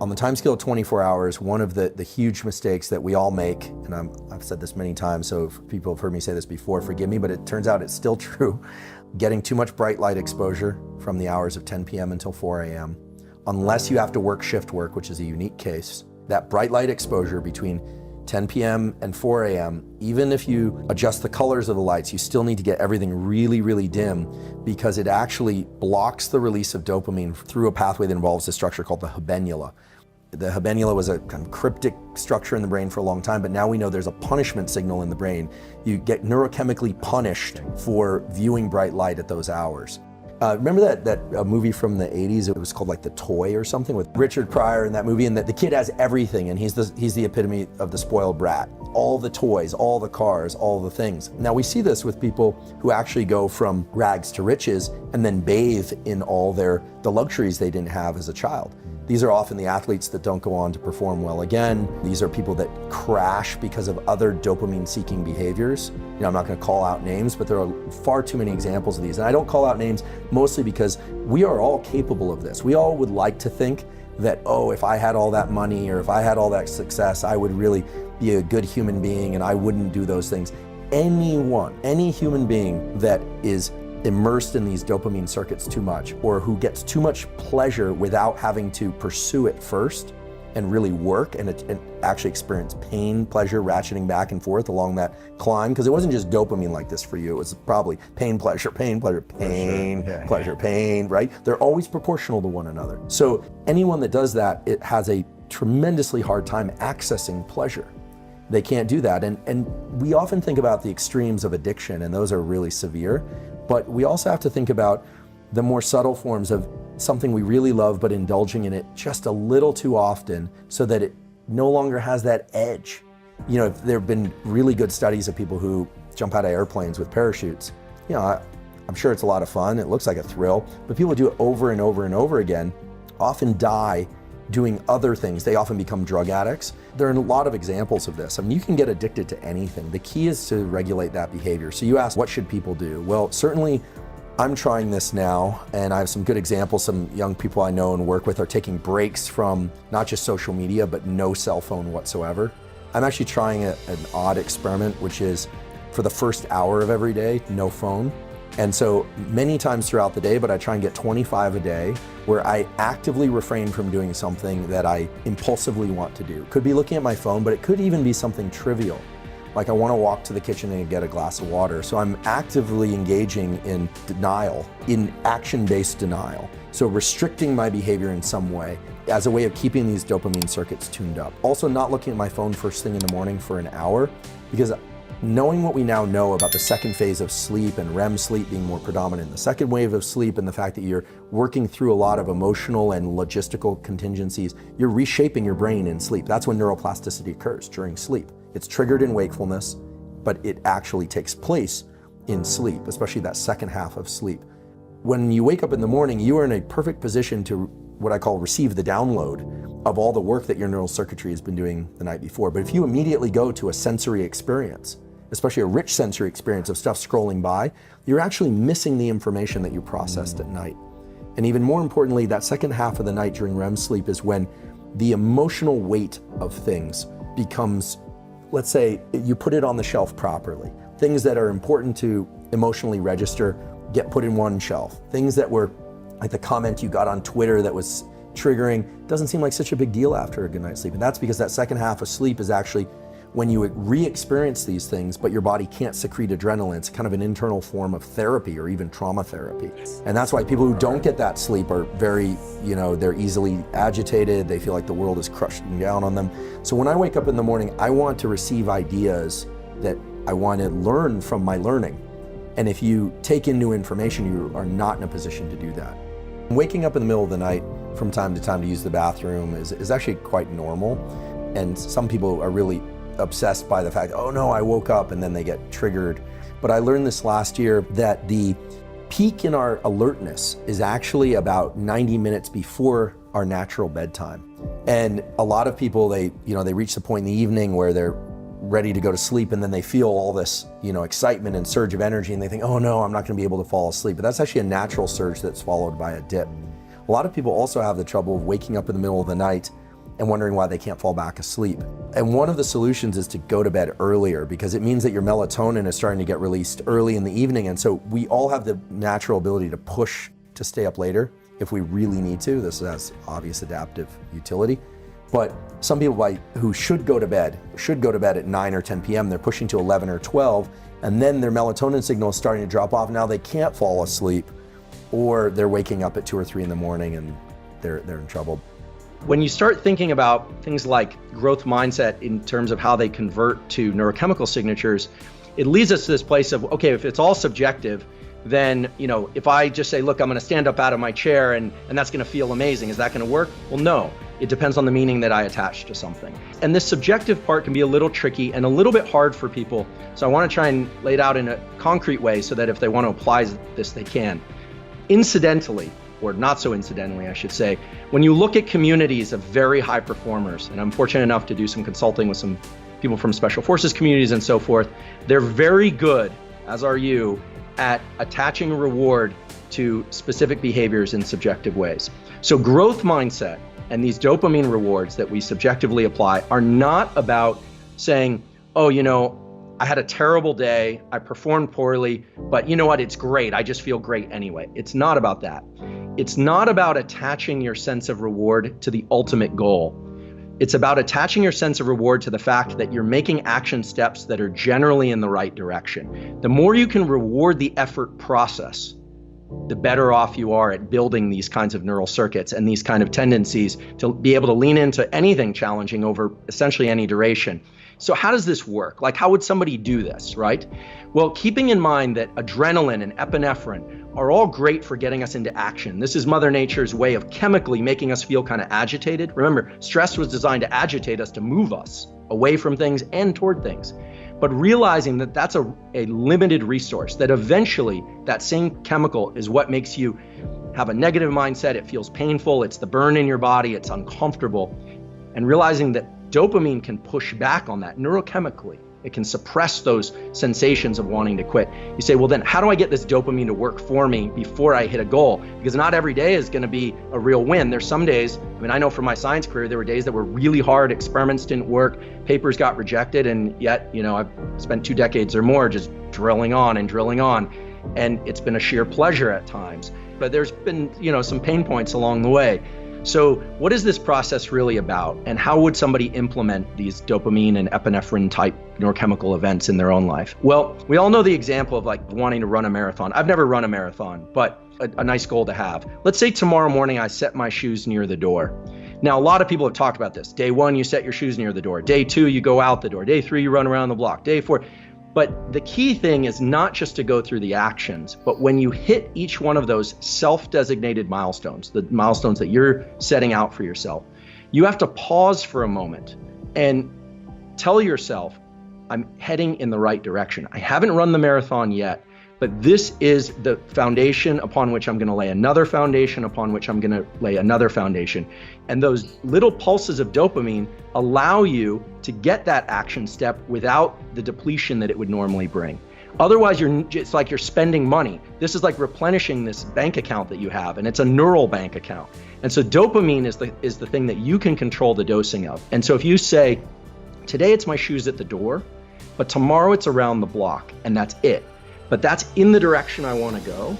On the time scale of 24 hours, one of the huge mistakes that we all make, and I've said this many times, so if people have heard me say this before, forgive me, but it turns out it's still true. Getting too much bright light exposure from the hours of 10 p.m. until 4 a.m., unless you have to work shift work, which is a unique case. That bright light exposure between 10 p.m. and 4 a.m., even if you adjust the colors of the lights, you still need to get everything really, really dim because it actually blocks the release of dopamine through a pathway that involves a structure called the habenula. The habenula was a kind of cryptic structure in the brain for a long time, but now we know there's a punishment signal in the brain. You get neurochemically punished for viewing bright light at those hours. Remember that movie from the 80s? It was called like The Toy or something with Richard Pryor in that movie, and the kid has everything, and he's the epitome of the spoiled brat. All the toys, all the cars, all the things. Now we see this with people who actually go from rags to riches and then bathe in all the luxuries they didn't have as a child. These are often the athletes that don't go on to perform well again. These are people that crash because of other dopamine-seeking behaviors. You know, I'm not going to call out names, but there are far too many examples of these. And I don't call out names mostly because we are all capable of this. We all would like to think that, oh, if I had all that money or if I had all that success, I would really be a good human being and I wouldn't do those things. Any human being that is immersed in these dopamine circuits too much, or who gets too much pleasure without having to pursue it first and really work and actually experience pain, pleasure, ratcheting back and forth along that climb, because it wasn't just dopamine like this for you, it was probably pain, pleasure, pain, pleasure, pain, pleasure, pain, right? They're always proportional to one another. So anyone that does that, it has a tremendously hard time accessing pleasure. They can't do that. And we often think about the extremes of addiction, and those are really severe. But we also have to think about the more subtle forms of something we really love, but indulging in it just a little too often so that it no longer has that edge. You know, there have been really good studies of people who jump out of airplanes with parachutes. You know, I'm sure it's a lot of fun. It looks like a thrill, but people do it over and over and over again, often die doing other things. They often become drug addicts. There are a lot of examples of this. I mean, you can get addicted to anything. The key is to regulate that behavior. So you ask, what should people do? Well, certainly I'm trying this now, and I have some good examples. Some young people I know and work with are taking breaks from not just social media, but no cell phone whatsoever. I'm actually trying an odd experiment, which is for the first hour of every day, no phone. And so many times throughout the day, but I try and get 25 a day, where I actively refrain from doing something that I impulsively want to do. Could be looking at my phone, but it could even be something trivial. Like I want to walk to the kitchen and get a glass of water. So I'm actively engaging in denial, in action-based denial. So restricting my behavior in some way as a way of keeping these dopamine circuits tuned up. Also not looking at my phone first thing in the morning for an hour, because knowing what we now know about the second phase of sleep and REM sleep being more predominant, the second wave of sleep, and the fact that you're working through a lot of emotional and logistical contingencies, you're reshaping your brain in sleep. That's when neuroplasticity occurs, during sleep. It's triggered in wakefulness, but it actually takes place in sleep, especially that second half of sleep. When you wake up in the morning, you are in a perfect position to what I call receive the download of all the work that your neural circuitry has been doing the night before. But if you immediately go to a sensory experience, especially a rich sensory experience of stuff scrolling by, you're actually missing the information that you processed at night. And even more importantly, that second half of the night during REM sleep is when the emotional weight of things becomes, let's say, you put it on the shelf properly. Things that are important to emotionally register get put in one shelf. Things that were, like the comment you got on Twitter that was triggering, doesn't seem like such a big deal after a good night's sleep. And that's because that second half of sleep is actually when you re-experience these things, but your body can't secrete adrenaline. It's kind of an internal form of therapy or even trauma therapy. And that's why people who don't get that sleep are very, they're easily agitated. They feel like the world is crushing down on them. So when I wake up in the morning, I want to receive ideas that I want to learn from my learning. And if you take in new information, you are not in a position to do that. Waking up in the middle of the night from time to time to use the bathroom is actually quite normal. And some people are really obsessed by the fact, oh no, I woke up, and then they get triggered. But I learned this last year that the peak in our alertness is actually about 90 minutes before our natural bedtime. And a lot of people, they reach the point in the evening where they're ready to go to sleep, and then they feel all this, excitement and surge of energy, and they think, oh no, I'm not gonna be able to fall asleep. But that's actually a natural surge that's followed by a dip. A lot of people also have the trouble of waking up in the middle of the night and wondering why they can't fall back asleep. And one of the solutions is to go to bed earlier, because it means that your melatonin is starting to get released early in the evening. And so we all have the natural ability to push to stay up later if we really need to. This has obvious adaptive utility. But some people who should go to bed at 9 or 10 p.m. They're pushing to 11 or 12, and then their melatonin signal is starting to drop off. Now they can't fall asleep, or they're waking up at 2 or 3 in the morning and they're in trouble. When you start thinking about things like growth mindset in terms of how they convert to neurochemical signatures, it leads us to this place of, okay, if it's all subjective, then, if I just say, look, I'm going to stand up out of my chair and that's going to feel amazing, is that going to work? Well, no. It depends on the meaning that I attach to something. And this subjective part can be a little tricky and a little bit hard for people. So I want to try and lay it out in a concrete way so that if they want to apply this, they can. Incidentally, or not so incidentally, I should say, when you look at communities of very high performers, and I'm fortunate enough to do some consulting with some people from special forces communities and so forth, they're very good, as are you, at attaching reward to specific behaviors in subjective ways. So growth mindset and these dopamine rewards that we subjectively apply are not about saying, oh, I had a terrible day, I performed poorly, but you know what, it's great, I just feel great anyway. It's not about that. It's not about attaching your sense of reward to the ultimate goal. It's about attaching your sense of reward to the fact that you're making action steps that are generally in the right direction. The more you can reward the effort process, the better off you are at building these kinds of neural circuits and these kind of tendencies to be able to lean into anything challenging over essentially any duration. So how does this work? Like, how would somebody do this, right? Well, keeping in mind that adrenaline and epinephrine are all great for getting us into action. This is Mother Nature's way of chemically making us feel kind of agitated. Remember, stress was designed to agitate us, to move us away from things and toward things. But realizing that that's a limited resource, that eventually that same chemical is what makes you have a negative mindset. It feels painful, it's the burn in your body, it's uncomfortable. And realizing that dopamine can push back on that neurochemically. It can suppress those sensations of wanting to quit. You say, well, then how do I get this dopamine to work for me before I hit a goal? Because not every day is going to be a real win. There's some days, I know from my science career, there were days that were really hard, experiments didn't work, papers got rejected, and yet, I've spent 2 decades or more just drilling on. And it's been a sheer pleasure at times. But there's been, some pain points along the way. So what is this process really about, and how would somebody implement these dopamine and epinephrine type neurochemical events in their own life? Well, we all know the example of wanting to run a marathon. I've never run a marathon, but a nice goal to have. Let's say tomorrow morning I set my shoes near the door. Now, a lot of people have talked about this. Day 1, you set your shoes near the door. Day 2, you go out the door. Day 3, you run around the block. Day 4. But the key thing is not just to go through the actions, but when you hit each one of those self-designated milestones, the milestones that you're setting out for yourself, you have to pause for a moment and tell yourself, I'm heading in the right direction. I haven't run the marathon yet, but this is the foundation upon which I'm going to lay another foundation, upon which I'm going to lay another foundation. And those little pulses of dopamine allow you to get that action step without the depletion that it would normally bring. Otherwise, it's like you're spending money. This is like replenishing this bank account that you have, and it's a neural bank account. And so dopamine is the thing that you can control the dosing of. And so if you say, today it's my shoes at the door, but tomorrow it's around the block, and that's it. But that's in the direction I want to go.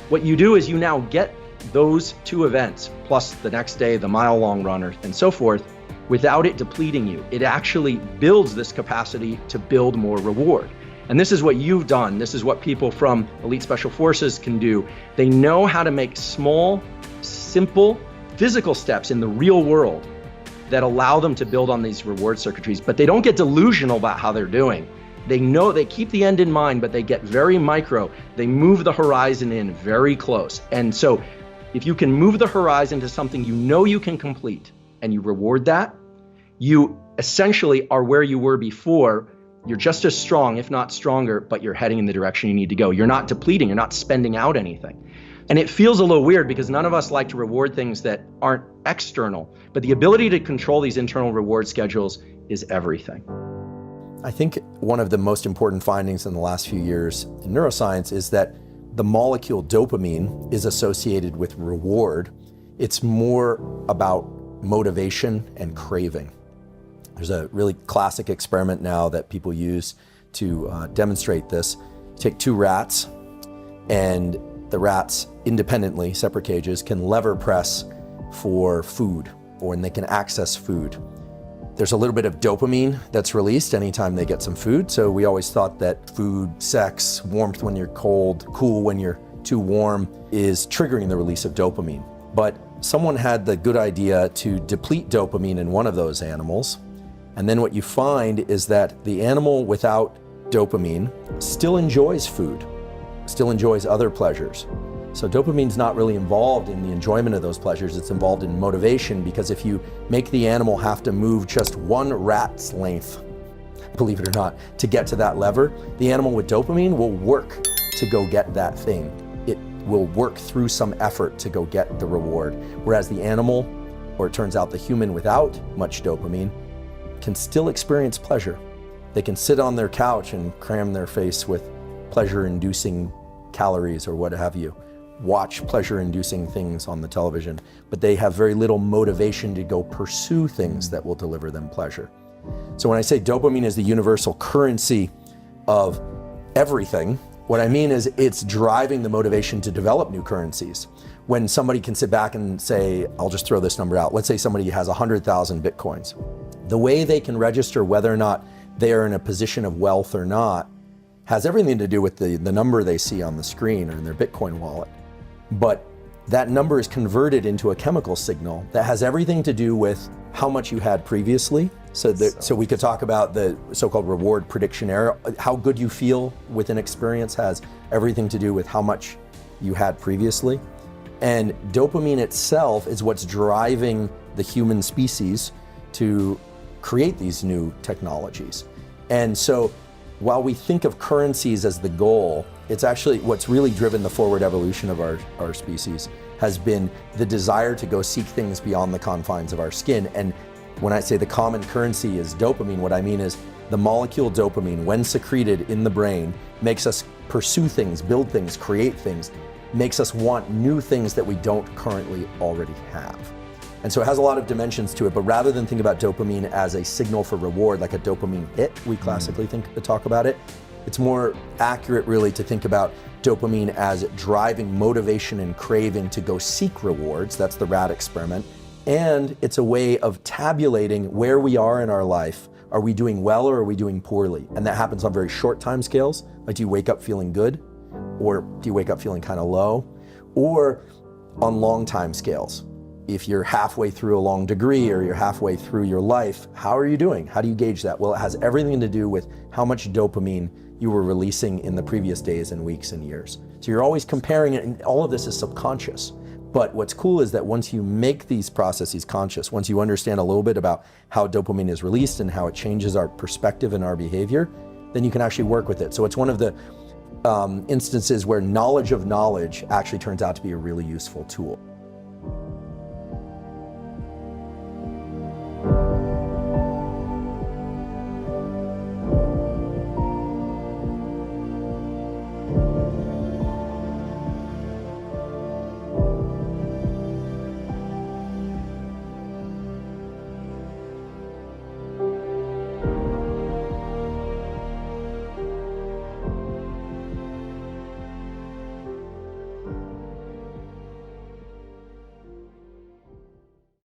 What you do is you now get those 2 events, plus the next day, the mile-long runner, and so forth, without it depleting you. It actually builds this capacity to build more reward. And this is what you've done. This is what people from elite special forces can do. They know how to make small, simple, physical steps in the real world that allow them to build on these reward circuitries, but they don't get delusional about how they're doing. They know, they keep the end in mind, but they get very micro. They move the horizon in very close. And so if you can move the horizon to something you know you can complete and you reward that, you essentially are where you were before. You're just as strong, if not stronger, but you're heading in the direction you need to go. You're not depleting, you're not spending out anything. And it feels a little weird because none of us like to reward things that aren't external, but the ability to control these internal reward schedules is everything. I think one of the most important findings in the last few years in neuroscience is that the molecule dopamine is associated with reward. It's more about motivation and craving. There's a really classic experiment now that people use to demonstrate this. You take two rats, and the rats independently, separate cages, can lever press for food, or they can access food. There's a little bit of dopamine that's released anytime they get some food. So we always thought that food, sex, warmth when you're cold, cool when you're too warm is triggering the release of dopamine. But someone had the good idea to deplete dopamine in one of those animals. And then what you find is that the animal without dopamine still enjoys food, still enjoys other pleasures. So dopamine's not really involved in the enjoyment of those pleasures, it's involved in motivation, because if you make the animal have to move just one rat's length, believe it or not, to get to that lever, the animal with dopamine will work to go get that thing. It will work through some effort to go get the reward. Whereas the animal, or it turns out the human without much dopamine, can still experience pleasure. They can sit on their couch and cram their face with pleasure-inducing calories or what have you, watch pleasure-inducing things on the television, but they have very little motivation to go pursue things that will deliver them pleasure. So when I say dopamine is the universal currency of everything, what I mean is it's driving the motivation to develop new currencies. When somebody can sit back and say, I'll just throw this number out, let's say somebody has 100,000 Bitcoins. The way they can register whether or not they are in a position of wealth or not has everything to do with the number they see on the screen or in their Bitcoin wallet. But that number is converted into a chemical signal that has everything to do with how much you had previously. So we could talk about the so-called reward prediction error. How good you feel with an experience has everything to do with how much you had previously. And dopamine itself is what's driving the human species to create these new technologies. And so while we think of currencies as the goal, it's actually what's really driven the forward evolution of our species has been the desire to go seek things beyond the confines of our skin. And when I say the common currency is dopamine, what I mean is the molecule dopamine, when secreted in the brain, makes us pursue things, build things, create things, makes us want new things that we don't currently already have. And so it has a lot of dimensions to it, but rather than think about dopamine as a signal for reward, like a dopamine hit, we classically talk about it, it's more accurate really to think about dopamine as driving motivation and craving to go seek rewards. That's the rat experiment. And it's a way of tabulating where we are in our life. Are we doing well or are we doing poorly? And that happens on very short time scales. Like, do you wake up feeling good? Or do you wake up feeling kind of low? Or on long time scales. If you're halfway through a long degree or you're halfway through your life, how are you doing? How do you gauge that? Well, it has everything to do with how much dopamine you were releasing in the previous days and weeks and years. So you're always comparing it, and all of this is subconscious. But what's cool is that once you make these processes conscious, once you understand a little bit about how dopamine is released and how it changes our perspective and our behavior, then you can actually work with it. So it's one of the instances where knowledge of knowledge actually turns out to be a really useful tool.